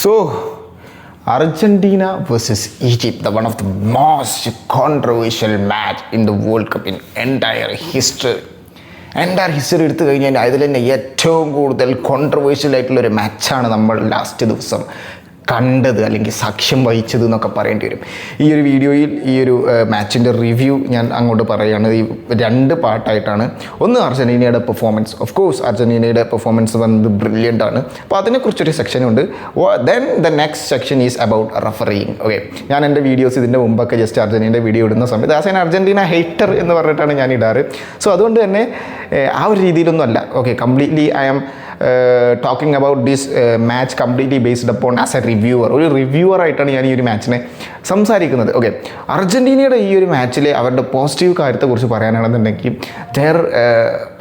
So, Argentina versus Egypt, the one of the most controversial match in the World Cup in entire history. എടുത്തു കഴിഞ്ഞാൽ അതിൽ തന്നെ ഏറ്റവും കൂടുതൽ കോൺട്രവേഴ്ഷ്യൽ ആയിട്ടുള്ള ഒരു മാച്ചാണ് നമ്മൾ ലാസ്റ്റ് ദിവസം കണ്ടത് അല്ലെങ്കിൽ സാക്ഷ്യം വഹിച്ചത് എന്നൊക്കെ പറയേണ്ടി വരും. ഈ ഒരു വീഡിയോയിൽ ഈ ഒരു മാച്ചിൻ്റെ റിവ്യൂ ഞാൻ അങ്ങോട്ട് പറയുകയാണ്. ഈ രണ്ട് പാർട്ടായിട്ടാണ്. ഒന്ന് അർജൻറ്റീനയുടെ പെർഫോമൻസ്. ഓഫ് കോഴ്സ് അർജൻറ്റീനയുടെ പെർഫോമൻസ് വന്നത് ബ്രില്യൻ്റ് ആണ്. അപ്പോൾ അതിനെക്കുറിച്ചൊരു സെക്ഷനുണ്ട്. Then the next section is about refereeing. Okay, ഞാൻ എൻ്റെ വീഡിയോസ് ഇതിൻ്റെ മുമ്പൊക്കെ ജസ്റ്റ് അർജൻറ്റീനയുടെ വീഡിയോ ഇടുന്ന സമയത്ത് ആസ് ആൻ അർജൻറ്റീന ഹേറ്റർ എന്ന് പറഞ്ഞിട്ടാണ് ഞാൻ ഇടാറ്. സോ അതുകൊണ്ട് തന്നെ ആ ഒരു രീതിയിലൊന്നും അല്ല. Okay, completely I am talking about this match completely based upon as a reviewer. ഒരു റിവ്യൂവറായിട്ടാണ് ഞാൻ ഈ ഒരു മാച്ചിനെ സംസാരിക്കുന്നത്. ഓക്കെ, അർജൻറ്റീനയുടെ ഈ ഒരു മാച്ചിലെ അവരുടെ പോസിറ്റീവ് കാര്യത്തെക്കുറിച്ച് പറയാനാണെന്നുണ്ടെങ്കിൽ ദെയർ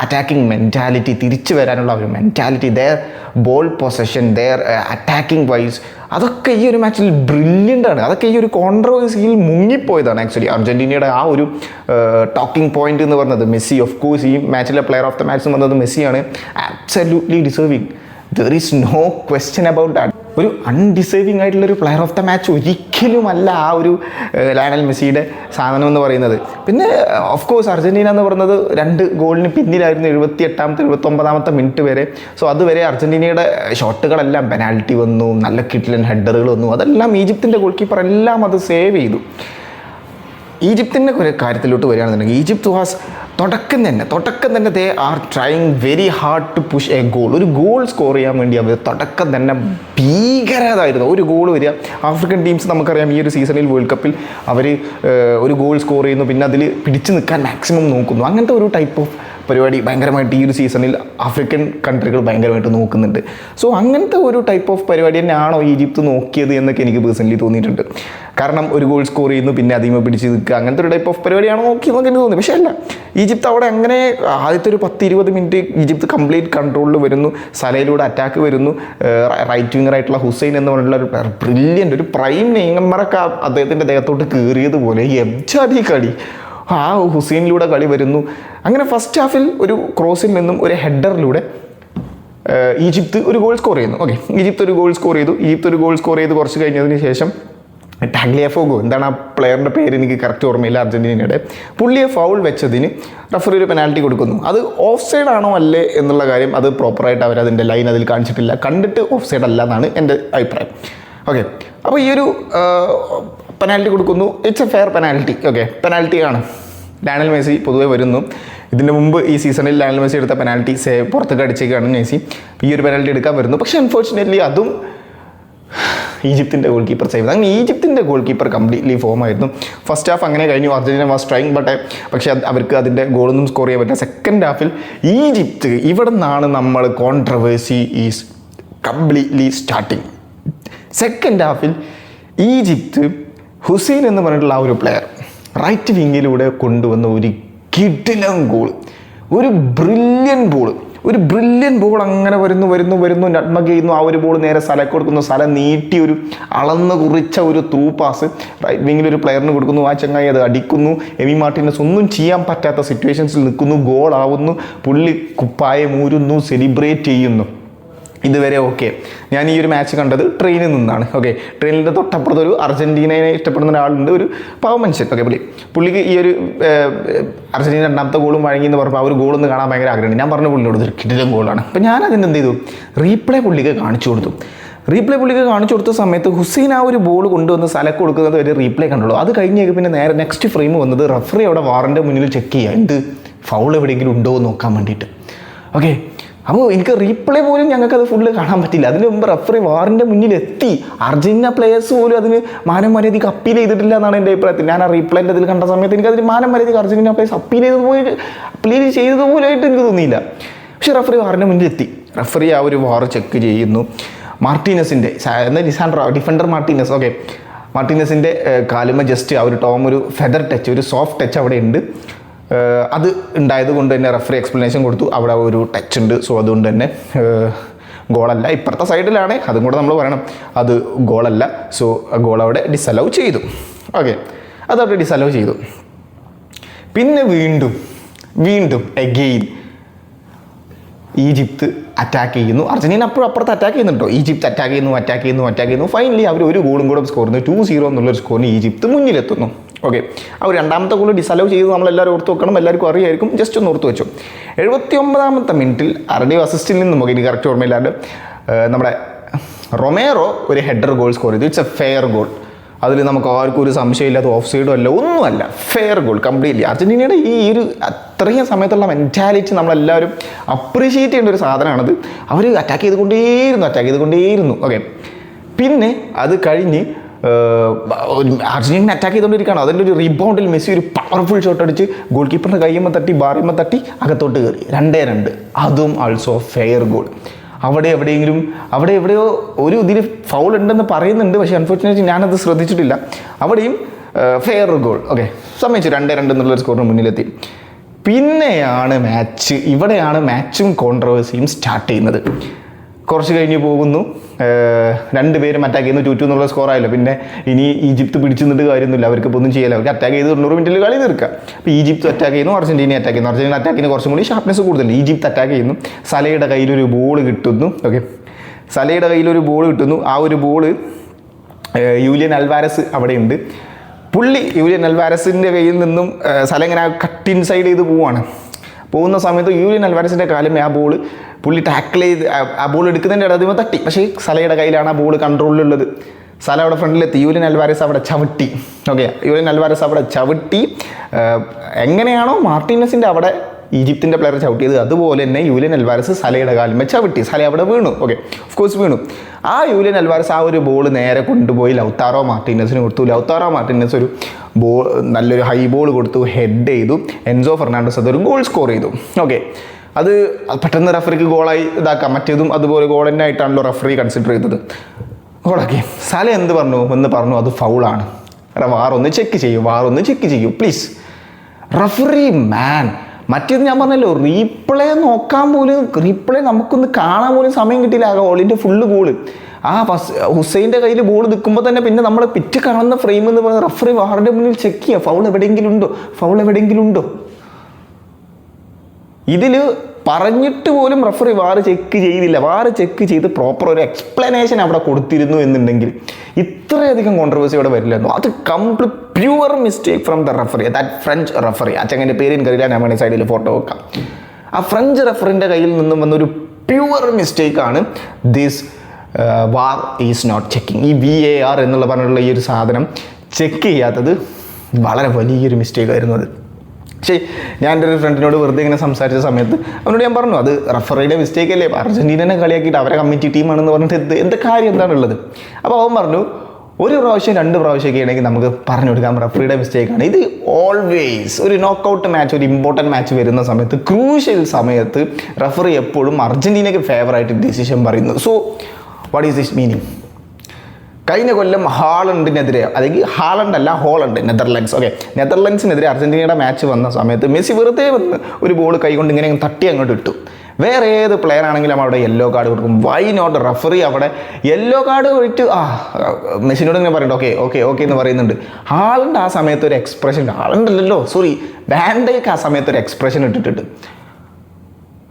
അറ്റാക്കിംഗ് മെൻറ്റാലിറ്റി, തിരിച്ചു വരാനുള്ള ഒരു mentality, their ball possession, their attacking wise, അതൊക്കെ ഈ ഒരു മാച്ചിൽ ബ്രില്യൻ്റ് ആണ്. അതൊക്കെ ഈ ഒരു കോൺട്രവേഴ്സിയിൽ മുങ്ങിപ്പോയതാണ്. ആക്ച്വലി അർജൻറ്റീനയുടെ ആ ഒരു ടോക്കിംഗ് പോയിന്റ് എന്ന് പറഞ്ഞത് മെസ്സി. ഓഫ് കോഴ്സ് ഈ മാച്ചിലെ പ്ലെയർ ഓഫ് ദ മാച്ച് എന്ന് പറഞ്ഞത് മെസ്സിയാണ്. Absolutely deserving. There is no question about that. ഒരു അൺഡിസേർവിങ് ആയിട്ടുള്ളൊരു പ്ലെയർ ഓഫ് ദ മാച്ച് ഒരിക്കലുമല്ല ആ ഒരു ലയണൽ മെസ്സിയുടെ സാധനം എന്ന് പറയുന്നത്. പിന്നെ ഓഫ് കോഴ്സ് അർജൻറ്റീന എന്ന് പറയുന്നത് 2 ഗോളിന് പിന്നിലായിരുന്നു 78ാമത്തെ 79ാമത്തെ മിനിറ്റ് വരെ. സോ അതുവരെ അർജൻറ്റീനയുടെ ഷോട്ടുകളെല്ലാം പെനാൽറ്റി വന്നു, നല്ല കിട്ലൻ ഹെഡറുകൾ വന്നു. അതെല്ലാം ഈജിപ്തിൻ്റെ ഗോൾ കീപ്പർ എല്ലാം അത് സേവ് ചെയ്തു. ഈജിപ്തിൻ്റെ ഒരു കാര്യത്തിലോട്ട് വരികയാണെന്നുണ്ടെങ്കിൽ ഈജിപ്ത് വാസ് തുടക്കം തന്നെ they are trying very hard to push a goal. ഒരു ഗോൾ സ്കോർ ചെയ്യാൻ വേണ്ടി അവർ തുടക്കം തന്നെ ഭീകരതായിരുന്നു. ഒരു ഗോൾ വരിക. ആഫ്രിക്കൻ ടീംസ് നമുക്കറിയാം ഈ ഒരു സീസണിൽ വേൾഡ് കപ്പിൽ അവർ ഒരു ഗോൾ സ്കോർ ചെയ്യുന്നു, പിന്നെ അതിൽ പിടിച്ചു നിൽക്കാൻ മാക്സിമം നോക്കുന്നു. അങ്ങനത്തെ ഒരു ടൈപ്പ് ഓഫ് പരിപാടി ഭയങ്കരമായിട്ട് ഈ ഒരു സീസണിൽ ആഫ്രിക്കൻ കൺട്രികൾ ഭയങ്കരമായിട്ട് നോക്കുന്നുണ്ട്. സോ അങ്ങനത്തെ ഒരു ടൈപ്പ് ഓഫ് പരിപാടി തന്നെയാണോ ഈജിപ്ത് നോക്കിയത് എന്നൊക്കെ എനിക്ക് പേഴ്സണലി തോന്നിയിട്ടുണ്ട്. കാരണം ഒരു ഗോൾ സ്കോർ ചെയ്യുന്നു, പിന്നെ അതിമ പിടിച്ച് നിൽക്കുക, അങ്ങനത്തെ ഒരു ടൈപ്പ് ഓഫ് പരിപാടിയാണോ നോക്കിയെന്നൊക്കെ എനിക്ക് തോന്നി. പക്ഷേ അല്ല, ഈജിപ്ത് അവിടെ അങ്ങനെ ആദ്യത്തെ ഒരു 10-20 മിനിറ്റ് ഈജിപ്ത് കംപ്ലീറ്റ് കൺട്രോളിൽ വരുന്നു. സലയിലൂടെ അറ്റാക്ക് വരുന്നു. റൈറ്റ് വിങ്ങറായിട്ടുള്ള ഹുസൈൻ എന്ന് പറഞ്ഞിട്ടുള്ള ഒരു ബ്രില്യൻ്റ്, ഒരു പ്രൈം നെയ്മറൊക്കെ അദ്ദേഹത്തിൻ്റെ ദേഹത്തോട്ട് കയറിയതുപോലെ എംജാതി കളി ആ ഹുസൈനിലൂടെ കളി വരുന്നു. അങ്ങനെ ഫസ്റ്റ് ഹാഫിൽ ഒരു ക്രോസിൽ നിന്നും ഒരു ഹെഡറിലൂടെ ഈജിപ്ത് ഒരു ഗോൾ സ്കോർ ചെയ്യുന്നു. ഓക്കെ, ഈജിപ്ത് ഒരു ഗോൾ സ്കോർ ചെയ്തു. കുറച്ച് കഴിഞ്ഞതിന് ശേഷം ടാഗ്ലിയാഫോഗോ, എന്താണ് ആ പ്ലെയറിൻ്റെ പേര് എനിക്ക് കറക്റ്റ് ഓർമ്മയില്ല, അർജൻറ്റീനയുടെ, പുള്ളിയെ ഫൗൾ വെച്ചതിന് റഫറി ഒരു പെനാൽറ്റി കൊടുക്കുന്നു. അത് ഓഫ് സൈഡ് ആണോ അല്ലേ എന്നുള്ള കാര്യം അത് പ്രോപ്പറായിട്ട് അവർ അതിൻ്റെ ലൈൻ അതിൽ കാണിച്ചിട്ടില്ല. കണ്ടിട്ട് ഓഫ് സൈഡ് അല്ല എന്നാണ് എൻ്റെ അഭിപ്രായം. ഓക്കെ, അപ്പോൾ ഈ ഒരു പെനാൽറ്റി കൊടുക്കുന്നു. It's a fair penalty. Okay, പെനാൽറ്റിയാണ്. ലയണൽ മെസ്സി പൊതുവെ വരുന്നു. ഇതിന് മുമ്പ് ഈ സീസണിൽ ലയണൽ മെസ്സി എടുത്ത പെനാൽറ്റി പുറത്തേക്ക് അടിച്ചേക്കാണ് മെസ്സി. ഈ ഒരു പെനാൽറ്റി എടുക്കാൻ വരുന്നു. പക്ഷേ അൺഫോർച്ചുനേറ്റ്ലി അതും ഈജിപ്തിൻ്റെ ഗോൾ കീപ്പർ സേവ്. അങ്ങനെ ഈജിപ്തിൻ്റെ ഗോൾ കീപ്പർ കംപ്ലീറ്റ്ലി ഫോമായിരുന്നു. ഫസ്റ്റ് ഹാഫ് അങ്ങനെ കഴിഞ്ഞു. അർജൻറ്റീന വാസ് ട്രൈങ്, പക്ഷേ അവർക്ക് അതിൻ്റെ ഗോളൊന്നും സ്കോർ ചെയ്യാൻ പറ്റില്ല. സെക്കൻഡ് ഹാഫിൽ ഈജിപ്ത്, ഇവിടെ നിന്നാണ് നമ്മൾ controversy is completely starting. Second Hafil Egypt Hussain എന്ന് പറഞ്ഞിട്ടുള്ള ആ ഒരു പ്ലെയർ റൈറ്റ് വിങ്ങിലൂടെ കൊണ്ടുവന്ന ഒരു കിടിലൻ ഗോൾ, ഒരു ബ്രില്യൻ ബോൾ അങ്ങനെ വരുന്നു നട്ട്മഗ് ചെയ്യുന്നു. ആ ഒരു ബോൾ നേരെ സ്ഥലം കൊടുക്കുന്നു. സ്ഥലം നീട്ടി ഒരു അളന്ന് കുറിച്ച ഒരു ത്രൂ പാസ് റൈറ്റ് വിങ്ങിൽ ഒരു പ്ലെയറിന് കൊടുക്കുന്നു. ആ ചങ്ങായി അത് അടിക്കുന്നു. എമി മാർട്ടിനസ് ഒന്നും ചെയ്യാൻ പറ്റാത്ത സിറ്റുവേഷൻസിൽ നിൽക്കുന്നു. ഗോൾ ആവുന്നു. പുള്ളി കുപ്പായം ഊരുന്നു, സെലിബ്രേറ്റ് ചെയ്യുന്നു. ഇതുവരെ ഓക്കെ. ഞാൻ ഈ ഒരു മാച്ച് കണ്ടത് ട്രെയിനിൽ നിന്നാണ്. ഓക്കെ, ട്രെയിനിൻ്റെ തൊട്ടപ്പുറത്ത് ഒരു അർജൻറ്റീനയെ ഇഷ്ടപ്പെടുന്ന ഒരാളുണ്ട്, ഒരു പാവ മനുഷ്യൻ. ഓക്കെ, പുള്ളിക്ക് ഈ ഒരു അർജൻറ്റീന 2ാമത്തെ ഗോളും വഴങ്ങിയെന്ന് പറഞ്ഞപ്പോൾ ആ ഒരു ഗോളൊന്ന് കാണാൻ ഭയങ്കര ആഗ്രഹമുണ്ട്. ഞാൻ പറഞ്ഞു പുള്ളിയോട് ഒരു കിടിലൻ ഗോളാണ്. അപ്പോൾ ഞാൻ അതിന് എന്ത് ചെയ്തു, റീപ്ലേ പുള്ളിക്ക് കാണിച്ചു കൊടുത്ത സമയത്ത് ഹുസൈൻ ആ ഒരു ബോൾ കൊണ്ടുവന്ന് സ്ഥലം കൊടുക്കുന്നത് ഒരു റീപ്ലേ കണ്ടുള്ളൂ. അത് കഴിഞ്ഞേക്ക് പിന്നെ നേരെ നെക്സ്റ്റ് ഫ്രെയിം വന്നത് റഫറി അവിടെ വാറിൻ്റെ മുന്നിൽ ചെക്ക് ചെയ്യുക, എന്ത് ഫൗൾ എവിടെയെങ്കിലും ഉണ്ടോ എന്ന് നോക്കാൻ വേണ്ടിയിട്ട്. ഓക്കെ, അപ്പോൾ എനിക്ക് റീപ്ലേ പോലും ഞങ്ങൾക്കത് ഫുള്ള് കാണാൻ പറ്റില്ല. അതിന് മുമ്പ് റഫറി വാറിൻ്റെ മുന്നിലെത്തി. അർജൻറ്റീന പ്ലേയേഴ്സ് പോലും അതിന് മാനം മര്യാദയ്ക്ക് അപ്പീൽ ചെയ്തിട്ടില്ല എന്നാണ് എൻ്റെ അഭിപ്രായത്തിൽ. ഞാൻ ആ റീപ്ലേൻ്റെ അതിൽ കണ്ട സമയത്ത് എനിക്കതിന് മാനം മര്യാദയ്ക്ക് അർജൻറ്റീന പ്ലേയേഴ്സ് അപ്പീൽ ചെയ്തതുപോലെയായിട്ട് എനിക്ക് തോന്നിയില്ല. പക്ഷേ റഫറി വാറിൻ്റെ മുന്നിലെത്തി. റഫറി ആ ഒരു വാർ ചെക്ക് ചെയ്യുന്നു. മാർട്ടീനസിൻ്റെ ഡിഫൻഡർ മാർട്ടീനസ്. ഓക്കെ, മാർട്ടീനസിൻ്റെ കാലുമ ജസ്റ്റ് ആ ഒരു ഒരു ഫെദർ ടച്ച്, ഒരു സോഫ്റ്റ് ടച്ച് അവിടെ ഉണ്ട്. അത് ഉണ്ടായത് കൊണ്ട് തന്നെ റഫറി എക്സ്പ്ലനേഷൻ കൊടുത്തു, അവിടെ ഒരു ടച്ച് ഉണ്ട്. സോ അതുകൊണ്ട് തന്നെ ഗോളല്ല. ഇപ്പുറത്തെ സൈഡിലാണ്, അതും കൂടെ നമ്മൾ പറയണം, അത് ഗോളല്ല. സോ ഗോൾ അവിടെ ഡിസലൗ ചെയ്തു. ഓക്കെ, അതവിടെ ഡിസലൗ ചെയ്തു. പിന്നെ വീണ്ടും എഗെയിൻ ഈജിപ്ത് അറ്റാക്ക് ചെയ്യുന്നു. അർജന്റീന അപ്പോഴും അപ്പുറത്ത് അറ്റാക്ക് ചെയ്യുന്നുണ്ടോ. ഈജിപ്ത് അറ്റാക്ക് ചെയ്യുന്നു. ഫൈനലി അവർ ഒരു ഗോളും കൂടെ സ്കോർ ചെയ്യുന്നു. 2-0 എന്നുള്ളൊരു സ്കോറിന് ഈജിപ്ത് മുന്നിലെത്തുന്നു. ഓക്കെ, ആ ഒരു രണ്ടാമത്തെ ഗോൾ ഡിസലവ് ചെയ്ത് നമ്മളെല്ലാവരും ഓർത്ത് വെക്കണം. എല്ലാവർക്കും അറിയായിരിക്കും, ജസ്റ്റ് ഒന്ന് ഓർത്ത് വെച്ചു. 79ാമത്തെ മിനിറ്റിൽ ആരുടെയോ അസിസ്റ്റിൽ നിന്ന് നമുക്ക് എനിക്ക് കറക്റ്റ് ഓർമ്മയില്ലാണ്ട് നമ്മുടെ റൊമേറോ ഒരു ഹെഡർ ഗോൾ സ്കോർ ചെയ്തു. It's a fair goal. അതിൽ നമുക്ക് ആർക്കും ഒരു സംശയമില്ലാത്ത ഓഫ് സൈഡും അല്ല, ഒന്നുമല്ല, ഫെയർ ഗോൾ കംപ്ലീറ്റ്ലി. അർജന്റീനയുടെ ഈ ഒരു അത്രയും സമയത്തുള്ള മെൻറ്റാലിറ്റി നമ്മളെല്ലാവരും അപ്രീഷിയേറ്റ് ചെയ്യേണ്ട ഒരു സാധനമാണത്. അവർ അറ്റാക്ക് ചെയ്തുകൊണ്ടേയിരുന്നു. ഓക്കെ, പിന്നെ അത് കഴിഞ്ഞ് അർജന്റീന അറ്റാക്ക് ചെയ്തുകൊണ്ടിരിക്കുകയാണ്. അതിൻ്റെ ഒരു റീബൗണ്ടിൽ മെസ്സി ഒരു പവർഫുൾ ഷോട്ട് അടിച്ച് ഗോൾ കീപ്പറിൻ്റെ കയ്യുമ്പോൾ തട്ടി ബാറിയുമ്പോൾ തട്ടി അകത്തോട്ട് കയറി 2-2. അതും ആൾസോ ഫെയർ ഗോൾ. അവിടെ എവിടെയോ ഒരു ഇതിൽ ഫൗൾ ഉണ്ടെന്ന് പറയുന്നുണ്ട്, പക്ഷേ അൺഫോർച്ചുനേറ്റ്ലി ഞാനത് ശ്രദ്ധിച്ചിട്ടില്ല. അവിടെയും ഫെയർ ഗോൾ. ഓക്കെ, സമ്മതിച്ചു, 2-2 എന്നുള്ളൊരു സ്കോറിന് മുന്നിലെത്തി. പിന്നെയാണ് ഇവിടെയാണ് മാച്ചും കോൺട്രവേഴ്സിയും സ്റ്റാർട്ട് ചെയ്യുന്നത്. കുറച്ച് കഴിഞ്ഞ് പോകുന്നു, രണ്ടുപേരും അറ്റാക്ക് ചെയ്യുന്നു. 2-2 എന്നുള്ള സ്കോറായല്ലോ. പിന്നെ ഇനി ഈജിപ്ത് പിടിച്ചു നിന്നിട്ട് കാര്യമൊന്നുമില്ല, അവർക്ക് ഒന്നും ചെയ്യാല്ല. അവർക്ക് അറ്റാക്ക് ചെയ്ത് 90 മിനിറ്റിൽ കളി തീർക്കുക. അപ്പോൾ ഈജിപ്ത് അറ്റാക്ക് ചെയ്യുന്നു, അർജന്റീന അറ്റാക്കിന് കുറച്ചും കൂടി ഷാർപ്നെസ് കൂടുതൽ. ഈജിപ്ത് അറ്റാക്ക് ചെയ്യുന്നു, സലയുടെ കയ്യിലൊരു ബോൾ കിട്ടുന്നു. ഓക്കെ, സലയുടെ കയ്യിലൊരു ബോൾ കിട്ടുന്നു. ആ ഒരു ബോൾ യൂലിയൻ അൽവാരസ് അവിടെയുണ്ട്. യൂലിയൻ അൽവാരസിൻ്റെ കയ്യിൽ നിന്നും സല ഇങ്ങനെ കട്ട് ഇൻസൈഡ് ചെയ്ത് പോകുന്ന സമയത്ത് യൂലിയൻ അൽവാരസിൻ്റെ കാലം ആ ബോൾ പുള്ളി ടാക്കിൾ ചെയ്ത് ആ ബോൾ എടുക്കുന്നതിൻ്റെ ഇടയിൽ തട്ടി. പക്ഷേ സലയുടെ കയ്യിലാണ് ആ ബോൾ കൺട്രോളിലുള്ളത്. സല അവിടെ ഫ്രണ്ടിലെത്തി, യൂലിയൻ അൽവാരസ് അവിടെ ചവിട്ടി. ഓക്കെ, യൂലിയൻ അൽവാരസ് അവിടെ ചവിട്ടി. എങ്ങനെയാണോ മാർട്ടീനസിൻ്റെ അവിടെ ഈജിപ്തിൻ്റെ പ്ലെയർ ചവിട്ടിയത്, അതുപോലെ തന്നെ യൂലിയൻ അൽവാരസ് സലയുടെ കാലിന്മേൽ ചവിട്ടി. സല അവിടെ വീണു. ഓക്കെ, ഓഫ് കോഴ്സ് വീണു. ആ യൂലിയൻ അൽവാരസ് ആ ഒരു ബോൾ നേരെ കൊണ്ടുപോയി ലൗത്താറോ മാർട്ടീനസിന് കൊടുത്തു. ലൗത്താറോ മാർട്ടീനസ് ഒരു നല്ലൊരു ഹൈ ബോൾ കൊടുത്തു, ഹെഡ് ചെയ്തു. എൻസോ ഫെർണാണ്ടസ് അതൊരു ഗോൾ സ്കോർ ചെയ്തു. ഓക്കെ, അത് പെട്ടെന്ന് റഫറിക്ക് ഗോളായി ഇതാക്കാം. മറ്റേതും അതുപോലെ ഗോൾ തന്നെ ആയിട്ടാണല്ലോ റഫറി കൺസിഡർ ചെയ്തത്. ഗോളാക്കി. സല എന്ത് പറഞ്ഞു അത് ഫൗളാണ്. വാറൊന്ന് ചെക്ക് ചെയ്യൂ പ്ലീസ്. റഫറി മാൻ. മറ്റേത് ഞാൻ പറഞ്ഞല്ലോ, റീപ്ലേ നമുക്കൊന്ന് കാണാൻ പോലും സമയം കിട്ടിയില്ല. ആ ഗോളിൻ്റെ ഫുള്ള് ഗോള് ആ ഹുസൈൻ്റെ കയ്യിൽ ബോൾ നിൽക്കുമ്പോൾ തന്നെ പിന്നെ നമ്മൾ പിറ്റ് കാണുന്ന ഫ്രെയിം എന്ന് പറയുന്നത് റഫറി വാറിൻ്റെ മുന്നിൽ ചെക്ക് ചെയ്യുക, ഫൗൾ എവിടെയെങ്കിലും ഉണ്ടോ. ഇതിൽ പറഞ്ഞിട്ട് പോലും റഫറി വാർ ചെക്ക് ചെയ്തില്ല. വാർ ചെക്ക് ചെയ്ത് പ്രോപ്പർ ഒരു എക്സ്പ്ലനേഷൻ അവിടെ കൊടുത്തിരുന്നു എന്നുണ്ടെങ്കിൽ ഇത്രയധികം കോൺട്രവേഴ്സി അവിടെ വരില്ലായിരുന്നു. അത് complete pure mistake from the referee, that French referee. അച്ചങ്ങനെ പേര് എനിക്കറിയില്ല, ഞാൻ വേണമെങ്കിൽ സൈഡിൽ ഫോട്ടോ വെക്കാം. ആ ഫ്രഞ്ച് റഫറിൻ്റെ കയ്യിൽ നിന്നും വന്നൊരു പ്യുവർ മിസ്റ്റേക്കാണ് this VAR is not checking. ഈ VAR എന്നുള്ള പറഞ്ഞിട്ടുള്ള ഈ ഒരു സാധനം ചെക്ക് ചെയ്യാത്തത് വളരെ വലിയൊരു മിസ്റ്റേക്കായിരുന്നു അത്. പക്ഷേ ഞാൻ എൻ്റെ ഒരു ഫ്രണ്ടിനോട് വെറുതെ ഇങ്ങനെ സംസാരിച്ച സമയത്ത് അവനോട് ഞാൻ പറഞ്ഞു, അത് റഫറിയുടെ മിസ്റ്റേക്ക് അല്ലേ, അർജന്റീനനെ കളിയാക്കിയിട്ട് അവരെ കമ്മിറ്റി ടീമാണെന്ന് പറഞ്ഞിട്ട് എന്ത് കാര്യം എന്താണുള്ളത്. അപ്പോൾ അവൻ പറഞ്ഞു, 1 പ്രാവശ്യം 2 പ്രാവശ്യമൊക്കെ ആണെങ്കിൽ നമുക്ക് പറഞ്ഞു കൊടുക്കാം റഫറിയുടെ മിസ്റ്റേക്കാണ്. ഇത് ഓൾവേസ് ഒരു നോക്കൗട്ട് മാച്ച്, ഒരു ഇമ്പോർട്ടൻറ്റ് മാച്ച് വരുന്ന സമയത്ത്, ക്രൂഷ്യൽ സമയത്ത് റഫറി എപ്പോഴും അർജന്റീനയ്ക്ക് ഫേവറായിട്ട് ഡിസിഷൻ പറയുന്നു. So what is this meaning? കഴിഞ്ഞ കൊല്ലം ഹാളണ്ടിനെതിരെ, അല്ലെങ്കിൽ ഹോളണ്ട്, നെതർലൻഡ്സ്. ഓക്കെ, നെതർലൻഡ്സിനെതിരെ അർജന്റീനയുടെ മാച്ച് വന്ന സമയത്ത് മെസ്സി വെറുതെ വന്ന് ഒരു ബോൾ കൈകൊണ്ട് ഇങ്ങനെ തട്ടി അങ്ങോട്ട് ഇട്ടു. വേറെ ഏത് പ്ലെയർ ആണെങ്കിലും അവിടെ യെല്ലോ കാർഡ് കൊടുക്കും. വൈ നോട്ട് റഫറി അവിടെ യെല്ലോ കാർഡ് കൊടുത്ത് മെസ്സിനോട് ഇങ്ങനെ പറയുന്നുണ്ട് ഓക്കെ എന്ന് പറയുന്നുണ്ട്. ഹാളണ്ട് ആ സമയത്ത് ഒരു എക്സ്പ്രഷൻ, വാൻഡൈക്ക് ആ സമയത്ത് ഒരു എക്സ്പ്രഷൻ ഇട്ടിട്ടുണ്ട്,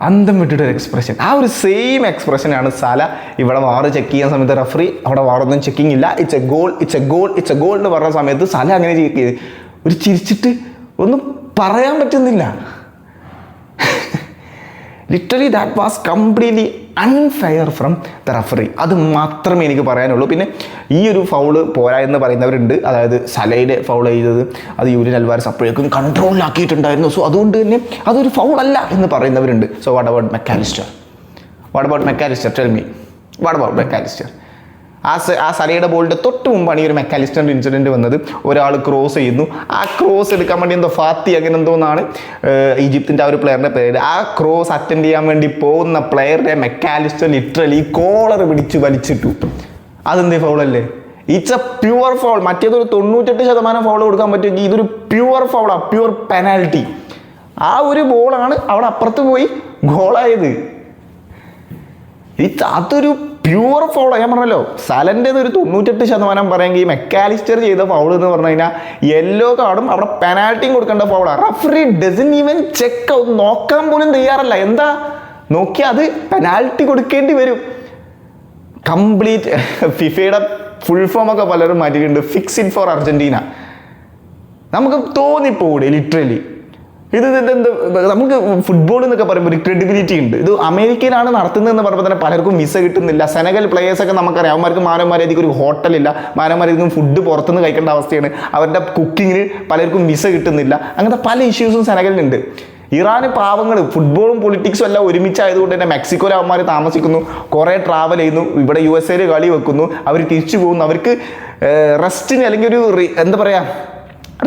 അന്തം വിട്ടിട്ടൊരു എക്സ്പ്രഷൻ. ആ ഒരു സെയിം എക്സ്പ്രഷനാണ് സല ഇവിടെ വാറ് ചെക്ക് ചെയ്യാൻ സമയത്ത് റഫറി അവിടെ വാറൊന്നും ചെക്കിങ് ഇല്ല, ഇറ്റ്സ് എ ഗോൾ എന്ന് പറഞ്ഞ സമയത്ത് സല അങ്ങനെ ചെക്ക് ചെയ്ത് ഒരു ചിരിച്ചിട്ട് ഒന്നും പറയാൻ പറ്റുന്നില്ല. Literally that was completely unfair from the referee. അത് മാത്രമേ എനിക്ക് പറയാനുള്ളൂ. പിന്നെ ഈ ഒരു ഫൗള് പോരാ എന്ന് പറയുന്നവരുണ്ട്. അതായത് സലയുടെ ഫൗൾ ചെയ്തത് അത് യൂലിയൻ അൽവാരസ് അപ്പോഴേക്കും കൺട്രോളിലാക്കിയിട്ടുണ്ടായിരുന്നു. സോ അതുകൊണ്ട് തന്നെ അതൊരു ഫൗളല്ല എന്ന് പറയുന്നവരുണ്ട്. So what about Mac Allister? Tell me, what about Mac Allister? ആ സലയുടെ ബോളിൻ്റെ തൊട്ട് മുമ്പാണ് ഈ ഒരു മെക്കാലിസ്റ്ററിൻ്റെ ഇൻസിഡൻറ്റ് വന്നത്. ഒരാൾ ക്രോസ് ചെയ്യുന്നു, ആ ക്രോസ് എടുക്കാൻ വേണ്ടി ഫാത്തി അങ്ങനെ എന്തോന്നാണ് ഈജിപ്തിൻ്റെ ആ ഒരു പ്ലെയറിൻ്റെ പേര്. ആ ക്രോസ് അറ്റൻഡ് ചെയ്യാൻ വേണ്ടി പോകുന്ന പ്ലെയറുടെ മെക്കാലിസ്റ്റർ ലിറ്ററലി കോളർ പിടിച്ച് വലിച്ചിട്ടു. അതെന്തേ ഫൗളല്ലേ? It's a pure foul. മറ്റേതൊരു 98% ഫൗൾ കൊടുക്കാൻ പറ്റുമെങ്കിൽ ഇതൊരു പ്യുവർ ഫൗളാണ്, പ്യുവർ പെനാൽറ്റി. ആ ഒരു ബോളാണ് അവിടെ അപ്പുറത്ത് പോയി ഗോളായത്. അതൊരു പ്യുവർ ഫൗൾ. ഞാൻ പറഞ്ഞല്ലോ, സലൻ്റെത് ഒരു 98% പറയുമെങ്കിൽ ഈ മെക്കാലിസ്റ്റർ ചെയ്ത ഫൗൾ എന്ന് പറഞ്ഞു കഴിഞ്ഞാൽ യെല്ലോ കാർഡും അവിടെ പെനാൽറ്റിയും കൊടുക്കേണ്ട ഫൗളാണ്. റഫറി ഡസൻ ഈവൻ ചെക്ക് നോക്കാൻ പോലും തയ്യാറല്ല. എന്താ നോക്കിയാൽ അത് പെനാൽറ്റി കൊടുക്കേണ്ടി വരും. കംപ്ലീറ്റ് ഫിഫയുടെ ഫുൾ ഫോമൊക്കെ പലരും മാറ്റിയിട്ടുണ്ട്, ഫിക്സ് ഇറ്റ് ഫോർ അർജന്റീന. നമുക്ക് തോന്നിപ്പോകൂടെ ലിറ്ററലി ഇത് നമുക്ക് ഫുട്ബോൾ എന്നൊക്കെ പറയുമ്പോൾ ഒരു ക്രെഡിബിലിറ്റി ഉണ്ട്. ഇത് അമേരിക്കയിലാണ് നടത്തുന്നതെന്ന് പറയുമ്പോൾ തന്നെ പലർക്കും വിസ കിട്ടുന്നില്ല. സെനഗൽ പ്ലേയേഴ്സൊക്കെ നമുക്കറിയാം, അവന്മാർക്ക് മാനവന്മാരധികം ഒരു ഹോട്ടലില്ല, മാനവന്മാരധികം ഫുഡ് പുറത്തുനിന്ന് കഴിക്കേണ്ട അവസ്ഥയാണ്, അവരുടെ കുക്കിങ്ങിന് പലർക്കും വിസ കിട്ടുന്നില്ല. അങ്ങനത്തെ പല ഇഷ്യൂസും സെനഗലിനുണ്ട്. ഇറാന് പാവങ്ങൾ ഫുട്ബോളും പൊളിറ്റിക്സും എല്ലാം ഒരുമിച്ചായതുകൊണ്ട് തന്നെ മെക്സിക്കോയിൽ അവന്മാർ താമസിക്കുന്നു, കുറേ ട്രാവൽ ചെയ്യുന്നു, ഇവിടെ USA കളി വെക്കുന്നു, അവർ തിരിച്ചു പോകുന്നു. അവർക്ക് റെസ്റ്റിന് അല്ലെങ്കിൽ ഒരു എന്താ പറയുക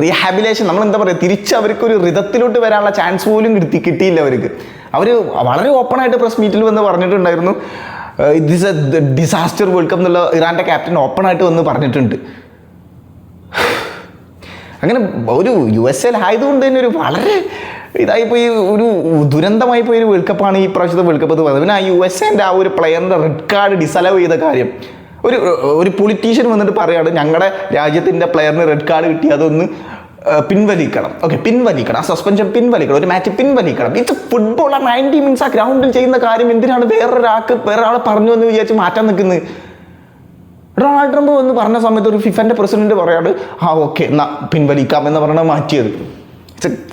റീഹാബിലേഷൻ, നമ്മൾ എന്താ പറയുക, തിരിച്ച് അവർക്കൊരു റിതത്തിലോട്ട് വരാനുള്ള ചാൻസ് പോലും കിട്ടിയില്ല അവർക്ക്. അവർ വളരെ ഓപ്പണായിട്ട് പ്രസ് മീറ്റിൽ വന്ന് പറഞ്ഞിട്ടുണ്ടായിരുന്നു, this A disaster world cup എന്നുള്ള ഇറാൻ്റെ ക്യാപ്റ്റൻ ഓപ്പണായിട്ട് വന്ന് പറഞ്ഞിട്ടുണ്ട്. അങ്ങനെ ഒരു USA ആയതുകൊണ്ട് തന്നെ ഒരു വളരെ ഇതായിപ്പോയി, ഒരു ദുരന്തമായി പോയി ഒരു വേൾഡ് കപ്പാണ് ഈ പ്രാവശ്യത്തെ വേൾഡ് കപ്പ് എന്ന് പറയുന്നത്. പിന്നെ ആ USA ആ ഒരു പ്ലെയറിൻ്റെ റെഡ് കാർഡ് ഡിസലവ് ചെയ്ത കാര്യം ഒരു പൊളിറ്റീഷ്യൻ വന്നിട്ട് പറയുകയാണ്, ഞങ്ങളുടെ രാജ്യത്തിൻ്റെ പ്ലെയറിന് റെഡ് കാർഡ് കിട്ടി, അതൊന്ന് പിൻവലിക്കണം. ഓക്കെ, പിൻവലിക്കണം, ആ സസ്പെൻഷൻ പിൻവലിക്കണം, ഒരു മാച്ച് പിൻവലിക്കണം. It's football. ആ 90 മിനിറ്റ്സ് ആ ഗ്രൗണ്ടിൽ ചെയ്യുന്ന കാര്യം എന്തിനാണ് വേറൊരാളെ പറഞ്ഞു എന്ന് വിചാരിച്ച് മാറ്റാൻ നിൽക്കുന്നത്? ഡൊണാൾഡ് ട്രംപ് വന്ന് പറഞ്ഞ സമയത്ത് ഒരു ഫിഫൻ്റെ പ്രസിഡന്റ് പറയാണ്, ഓക്കെ എന്നാൽ പിൻവലിക്കാം എന്ന് പറഞ്ഞാൽ മാറ്റിയത്.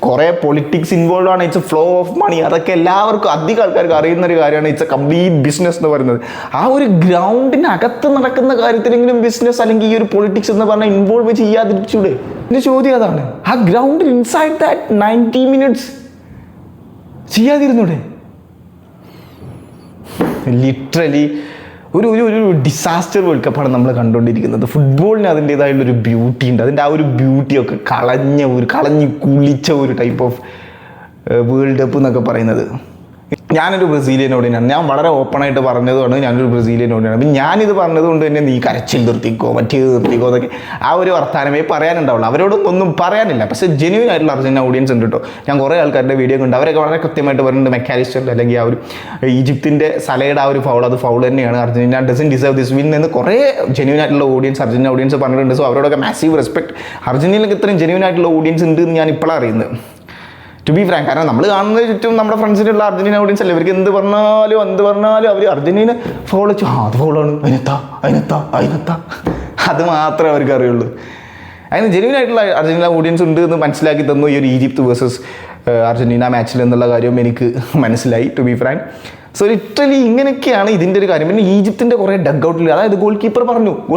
കുറേ പൊളിറ്റിക്സ് ഇൻവോൾവ് ആണ്. It's a flow of money. അതൊക്കെ എല്ലാവർക്കും അധികം ആൾക്കാർക്ക് അറിയുന്ന ഒരു കാര്യമാണ്. ഇറ്റ്സ് എ കംപ്ലീറ്റ് ബിസിനസ് എന്ന് പറയുന്നത്. ആ ഒരു ഗ്രൗണ്ടിനകത്ത് നടക്കുന്ന കാര്യത്തിലെങ്കിലും ബിസിനസ് അല്ലെങ്കിൽ ഈ ഒരു പൊളിറ്റിക്സ് എന്ന് പറഞ്ഞാൽ ഇൻവോൾവ് ചെയ്യാതിരിച്ചൂടെ? എൻ്റെ ചോദ്യം അതാണ്. ആ ഗ്രൗണ്ടിൽ ഇൻസൈഡ് ദാറ്റ് 90 മിനിറ്റ്സ് ചെയ്യാതിരുന്നൂടെ? ലിറ്ററലി ഒരു ഡിസാസ്റ്റർ വേൾഡ് കപ്പാണ് നമ്മൾ കണ്ടുകൊണ്ടിരിക്കുന്നത്. ഫുട്ബോളിന് അതിൻ്റേതായുള്ളൊരു ബ്യൂട്ടി ഉണ്ട്. അതിൻ്റെ ആ ഒരു ബ്യൂട്ടിയൊക്കെ കളഞ്ഞ് കുളിച്ച ഒരു ടൈപ്പ് ഓഫ് വേൾഡ് കപ്പ് എന്നൊക്കെ പറയുന്നത്. ഞാനൊരു ബ്രസീലിയൻ ഓഡിയനാണ്. ഞാൻ വളരെ ഓപ്പണായിട്ട് പറഞ്ഞതുകൊണ്ട് ഞാനൊരു ബ്രസീലിയൻ ഓഡിയനാണ്. അപ്പം ഞാനിത് പറഞ്ഞതുകൊണ്ട് തന്നെ നീ കരച്ചിൽ നിർത്തിക്കോ, മറ്റേത് നിർത്തിക്കോ എന്നൊക്കെ ആ ഒരു വർത്താനമേ പറയാനുണ്ടാവുള്ളൂ. അവരോടൊന്നും പറയാനില്ല. പക്ഷേ ജെന്യൂൻ ആയിട്ടുള്ള അർജന്റീന ഓഡിയൻസ് ഉണ്ട് കേട്ടോ. ഞാൻ കുറേ ആൾക്കാരുടെ വീഡിയോ കണ്ട് അവരൊക്കെ വളരെ കൃത്യമായിട്ട് പറയുന്നുണ്ട്, മെക്കാലിസ്റ്റർ അല്ലെങ്കിൽ ആ ഒരു ഈജിപ്തിൻ്റെ സലയുടെ ആ ഒരു ഫൗൾ, അത് ഫൗൾ തന്നെയാണ്, Argentina doesn't deserve this win എന്ന് കുറേ ജെന്യൂൻ ആയിട്ടുള്ള അർജന്റീന ഓഡിയൻസ് പറഞ്ഞിട്ടുണ്ട്. സോ അവരോടൊക്കെ മാസീവ് റെസ്പെക്ട്. അർജന്റീനക്ക് ഇത്രയും ജെന്യൂൻ ആയിട്ടുള്ള ഓഡിയൻസ് ഉണ്ട് എന്ന് ഞാൻ ഇപ്പോഴാണ് അറിയുന്നത്, ടു ബി ഫ്രാങ്ക്. കാരണം നമ്മൾ കാണുന്നത് ചുറ്റും നമ്മുടെ ഫ്രണ്ട്സിനുള്ള അർജന്റീന ഓഡിയൻസ് അല്ലേ, ഇവർക്ക് എന്ത് പറഞ്ഞാലും അവർ അർജന്റീന ഫൗൾ വെച്ചു, അത് ഫൗളാണ്, അതിനെത്താ അത് മാത്രമേ അവർക്ക് അറിയുള്ളൂ. അതിന് ജെന്യൂൻ ആയിട്ടുള്ള അർജന്റീന ഓഡിയൻസ് ഉണ്ട് എന്ന് മനസ്സിലാക്കി തന്നു ഈ ഒരു ഈജിപ്ത് വേഴ്സസ് അർജന്റീന മാച്ചിൽ എന്നുള്ള കാര്യം എനിക്ക് മനസ്സിലായി, to be frank. So literally ഇങ്ങനെയൊക്കെയാണ് ഇതിൻ്റെ ഒരു കാര്യം. പിന്നെ ഈജിപ്തിൻ്റെ കുറേ ഡഗ് ഔട്ടിൽ, അതായത് ഗോൾ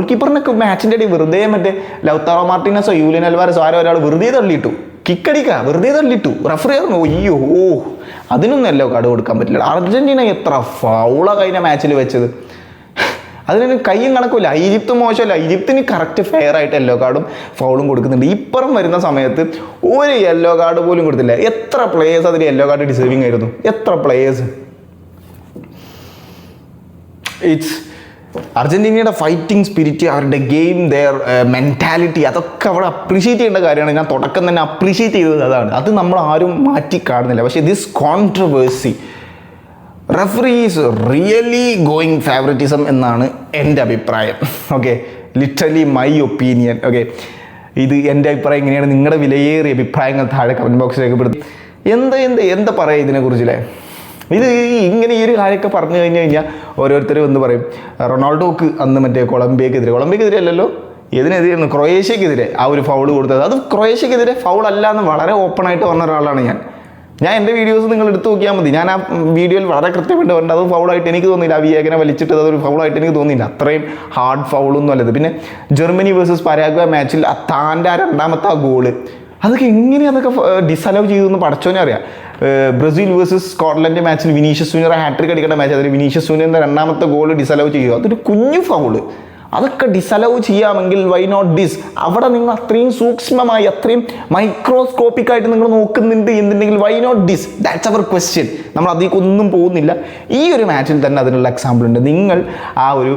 കീപ്പറിനൊക്കെ മാച്ചിൻ്റെ ഇടയിൽ വെറുതെ മറ്റേ ലൗതാറോ മാർട്ടിനസോ യൂലിയൻ അൽവാരസോ ആരോ ഒരാൾ വെറുതെ തള്ളിയിട്ടു, വെറുതെ തള്ളിയിട്ടു. റഫറി പറഞ്ഞു അയ്യോ അതിനൊന്നും യെല്ലോ കാർഡ് കൊടുക്കാൻ പറ്റില്ല. അർജന്റീന എത്ര ഫൗള കഴിഞ്ഞ മാച്ചിൽ വെച്ചത്, അതിനൊരു കയ്യും കണക്കില്ല. ഈജിപ്ത് മോശമല്ല, ഈജിപ്തിന് കറക്റ്റ് ഫെയർ ആയിട്ട് യെല്ലോ കാർഡും ഫൗളും കൊടുക്കുന്നുണ്ട്. ഇപ്പുറം വരുന്ന സമയത്ത് ഒരു യെല്ലോ കാർഡ് പോലും കൊടുത്തില്ല. എത്ര പ്ലേയേഴ്സ് അതിൽ യെല്ലോ കാർഡ് ഡിസേർവിങ് ആയിരുന്നു, എത്ര പ്ലേയേഴ്സ്. ഇറ്റ്സ് അർജന്റീനയുടെ ഫൈറ്റിംഗ് സ്പിരിറ്റ്, അവരുടെ ഗെയിം, ദെയർ മെൻറ്റാലിറ്റി, അതൊക്കെ അവിടെ അപ്രീഷിയേറ്റ് ചെയ്യേണ്ട കാര്യമാണ്. ഞാൻ തുടക്കം തന്നെ അപ്രീഷിയേറ്റ് ചെയ്തത് അതാണ്. അത് നമ്മൾ ആരും മാറ്റി കാണുന്നില്ല. പക്ഷേ this controversy, referee is really going favouritism എന്നാണ് എൻ്റെ അഭിപ്രായം. Okay, literally my opinion. Okay, ഇത് എൻ്റെ അഭിപ്രായം ഇങ്ങനെയാണ്. നിങ്ങളുടെ വിലയേറിയ അഭിപ്രായങ്ങൾ താഴെ കമൻറ്റ് ബോക്സിൽ രേഖപ്പെടുത്തി. എന്താ പറയുക ഇതിനെക്കുറിച്ചല്ലേ? ഇത് ഇങ്ങനെ ഈ ഒരു കാര്യമൊക്കെ പറഞ്ഞു കഴിഞ്ഞാൽ ഓരോരുത്തരും എന്ന് പറയും, റൊണാൾഡോക്ക് അന്ന് മറ്റേ കൊളംബിയക്കെതിരെ അല്ലല്ലോ, ഇതിനെതിരെയായിരുന്നു ക്രൊയേഷ്യക്കെതിരെ ആ ഒരു ഫൗൾ കൊടുത്തത്. അത് ക്രൊയേഷ്യക്കെതിരെ ഫൗൾ അല്ല എന്ന് വളരെ ഓപ്പണായിട്ട് പറഞ്ഞ ഒരാളാണ് ഞാൻ എൻ്റെ വീഡിയോസ് നിങ്ങൾ എടുത്ത് നോക്കിയാൽ മതി. ഞാൻ ആ വീഡിയോയിൽ വളരെ കൃത്യമായിട്ട് പറഞ്ഞത് അത് ഫൗളായിട്ട് എനിക്ക് തോന്നിയില്ല. ആ വിയേകനെ വലിച്ചിട്ട് അതൊരു ഫൗളായിട്ട് എനിക്ക് തോന്നിയില്ല. അത്രയും ഹാർഡ് ഫൗളൊന്നും അല്ലത്. പിന്നെ ജർമ്മനി വേഴ്സസ് പരാഗ്വേ മാച്ചിൽ താൻ്റെ ആ രണ്ടാമത്തെ ആ ഗോള്, അതൊക്കെ അതൊക്കെ ഡിസലവ് ചെയ്തു എന്ന് പഠിച്ചോനെ അറിയാം. ബ്രസീൽ വേഴ്സസ് സ്കോട്ട്ലൻഡ് മാച്ചിൽ വിനീഷ്യസ് ജൂനിയർ ഹാട്രിക് അടിക്കേണ്ട മാച്ച്, അതിൽ വിനീഷ്യസ് ജൂനിയറിൻ്റെ രണ്ടാമത്തെ ഗോൾ ഡിസലവ് ചെയ്യുക, അതൊരു കുഞ്ഞു ഫൗള്. അതൊക്കെ ഡിസലവ് ചെയ്യാമെങ്കിൽ വൈ നോട്ട് ദിസ്? അവിടെ നിങ്ങൾ അത്രയും സൂക്ഷ്മമായി, അത്രയും മൈക്രോസ്കോപ്പിക് ആയിട്ട് നിങ്ങൾ നോക്കുന്നുണ്ട് എന്നുണ്ടെങ്കിൽ why not this? That's our question. നമ്മൾ അതിലേക്കൊന്നും പോകുന്നില്ല. ഈ ഒരു മാച്ചിൽ തന്നെ അതിനുള്ള എക്സാമ്പിൾ ഉണ്ട്. നിങ്ങൾ ആ ഒരു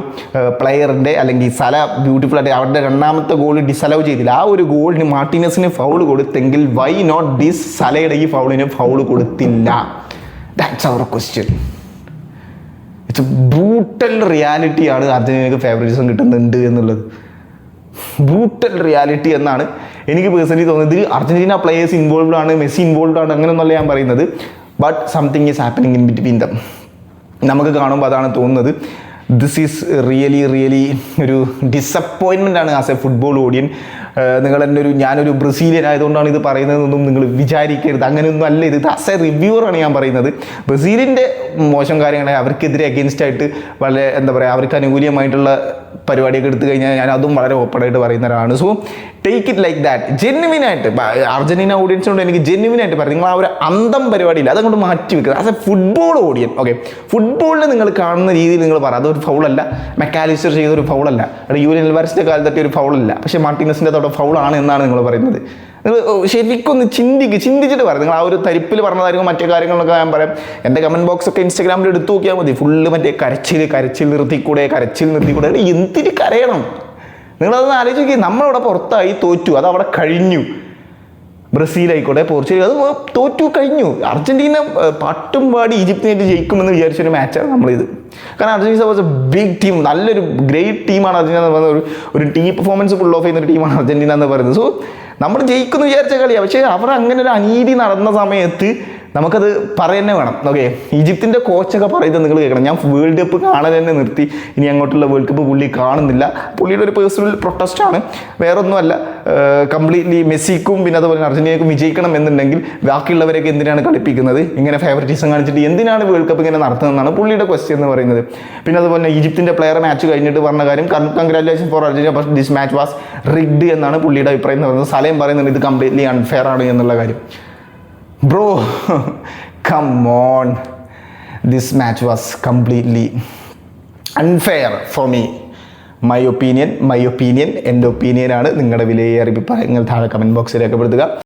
പ്ലെയറിൻ്റെ അല്ലെങ്കിൽ സല ബ്യൂട്ടിഫുൾ ആയിട്ട് അവരുടെ രണ്ടാമത്തെ ഗോൾ ഡിസലവ് ചെയ്തില്ല. ആ ഒരു ഗോളിന് മാർട്ടിനസിന് ഫൗൾ കൊടുത്തെങ്കിൽ വൈ നോട്ട് ദിസ്? സലയുടെ ഈ ഫൗളിന് ഫൗൾ കൊടുത്തില്ല. That's our question. It's brutal റിയാലിറ്റിയാണ് അർജന്റീനക്ക് ഫേവറിറ്റിസം കിട്ടുന്നുണ്ട് എന്നുള്ളത്. ബ്രൂട്ടൽ റിയാലിറ്റി എന്നാണ് എനിക്ക് പേഴ്സണലി തോന്നുന്നത്. ഇതിൽ അർജന്റീന പ്ലേയേഴ്സ് ഇൻവോൾവ്ഡ് ആണ്, മെസ്സി ഇൻവോൾവ്ഡ് ആണ്, അങ്ങനെയൊന്നുമല്ല ഞാൻ പറയുന്നത്. But something is happening in between them. നമുക്ക് കാണുമ്പോൾ അതാണ് തോന്നുന്നത്. ദിസ് ഈസ് റിയലി ഒരു ഡിസപ്പോയിൻമെൻ്റ് ആണ് ആസ് എ ഫുട്ബോൾ ഓഡിയൻ. നിങ്ങൾ എൻ്റെ ഞാനൊരു ബ്രസീലിയൻ ആയതുകൊണ്ടാണ് ഇത് പറയുന്നതെന്നൊന്നും നിങ്ങൾ വിചാരിക്കരുത്. അങ്ങനെയൊന്നും അല്ല ഇത്. ആസ് എ റിവ്യൂവറാണ് ഞാൻ പറയുന്നത്. ബ്രസീലിൻ്റെ മോശം കാര്യങ്ങളെ അവർക്കെതിരെ അഗെയിൻസ്റ്റ് ആയിട്ട് വളരെ എന്താ പറയുക, അവർക്ക് അനുകൂലമായിട്ടുള്ള പരിപാടിയൊക്കെ എടുത്തു കഴിഞ്ഞാൽ ഞാൻ അതും വളരെ ഓപ്പണായിട്ട് പറയുന്ന ഒരാളാണ്. So take it like that. ജെന്യുവിനായിട്ട് അർജന്റീന ഓഡിയൻസിനോട് എനിക്ക് ജെന്യുവിനായിട്ട് പറയും, നിങ്ങൾ ആ ഒരു അന്തം പരിപാടിയില്ല, അതങ്ങോട്ട് മാറ്റി വെക്കുക. ആസ് എ ഫുട്ബോൾ ഓഡിയൻ, ഓക്കെ, ഫുട്ബോളിൽ നിങ്ങൾ കാണുന്ന രീതിയിൽ നിങ്ങൾ പറ, അതൊരു ഫൗളല്ല. മെക്കാലിസ്റ്റർ ചെയ്തൊരു ഫൗളല്ല, യൂലിയൻ അൽവാരസിൻ്റെ കാലത്തൊക്കെ ഒരു ഫൗളല്ല, പക്ഷേ മാർട്ടിനസിൻ്റെ അതോടെ ഫൗളാണ് എന്നാണ് നിങ്ങൾ പറയുന്നത്. നിങ്ങൾ ശരിക്കൊന്ന് ചിന്തിച്ചിട്ട് പറയാം. നിങ്ങൾ ആ ഒരു തരിപ്പിൽ പറഞ്ഞതായിരിക്കും. മറ്റു കാര്യങ്ങളൊക്കെ ഞാൻ പറയാം. എൻ്റെ കമൻറ്റ് ബോക്സൊക്കെ ഇൻസ്റ്റാഗ്രാമിൽ എടുത്തു നോക്കിയാൽ മതി. ഫുള്ള് മറ്റേ കരച്ചിൽ നിർത്തിക്കൂടെ. എന്തിന് കരയണം? നിങ്ങളതൊന്ന് ആലോചിക്കുക. നമ്മളവിടെ പുറത്തായി, തോറ്റു, അതവിടെ കഴിഞ്ഞു. ബ്രസീൽ ആയിക്കോട്ടെ, പോർച്ചുഗൽ, അത് തോറ്റു കഴിഞ്ഞു. അർജന്റീന പാട്ടും പാടി ഈജിപ്തിനായിട്ട് ജയിക്കുമെന്ന് വിചാരിച്ചൊരു മാച്ചാണ് നമ്മളിത്. കാരണം Argentina was a big team, നല്ലൊരു ഗ്രേറ്റ് ടീമാണ് അർജന്റീന എന്ന് പറയുന്നത്. ഒരു ടീം പെർഫോമൻസ് ഫുൾ ഓഫ് ചെയ്യുന്ന ഒരു ടീമാണ് അർജന്റീന എന്ന് പറയുന്നത്. സോ നമ്മൾ ജയിക്കുമെന്ന് വിചാരിച്ച കളിയാണ്. പക്ഷേ അവർ അങ്ങനെ ഒരു അനീതി നടന്ന സമയത്ത് നമുക്കത് പറയുന്നത് വേണം. ഓക്കെ, ഈജിപ്തിൻ്റെ കോച്ചൊക്കെ പറയുന്നത് നിങ്ങൾ കേൾക്കണം. ഞാൻ വേൾഡ് കപ്പ് കാണാൻ തന്നെ നിർത്തി. ഇനി അങ്ങോട്ടുള്ള വേൾഡ് കപ്പ് പുള്ളി കാണുന്നില്ല. പുള്ളിയുടെ ഒരു പേഴ്സണൽ പ്രൊട്ടസ്റ്റാണ്, വേറൊന്നുമല്ല. കംപ്ലീറ്റ്ലി മെസ്സിക്കും പിന്നെ അതുപോലെ അർജന്റീനയ്ക്കും വിജയിക്കണം എന്നുണ്ടെങ്കിൽ ബാക്കിയുള്ളവരെയൊക്കെ എന്തിനാണ് കളിപ്പിക്കുന്നത്? ഇങ്ങനെ ഫേവറിറ്റിസം കാണിച്ചിട്ട് എന്തിനാണ് വേൾഡ് കപ്പ് ഇങ്ങനെ നടത്തുന്നതെന്നാണ് പുള്ളിയുടെ ക്വസ്റ്റ്യൻ എന്ന് പറയുന്നത്. പിന്നെ അതുപോലെ ഈജിപ്തിൻ്റെ പ്ലെയർ മാച്ച് കഴിഞ്ഞിട്ട് പറഞ്ഞ കാര്യം, congratulation for Argentina, but this match was rigged എന്നാണ് പുള്ളിയുടെ അഭിപ്രായം എന്ന് പറയുന്നത്. സലയും പറയുന്നുണ്ട് ഇത് കംപ്ലീറ്റ്ലി അൺഫെയർ ആണ് എന്നുള്ള കാര്യം. Bro, come on. This match was completely unfair for me. My opinion, എൻ്റെ ഒപ്പീനിയൻ ആണ്. നിങ്ങളുടെ വിലയേറിയ അഭിപ്രായങ്ങൾ താഴെ കമൻറ്റ് ബോക്സിൽ രേഖപ്പെടുത്തുക.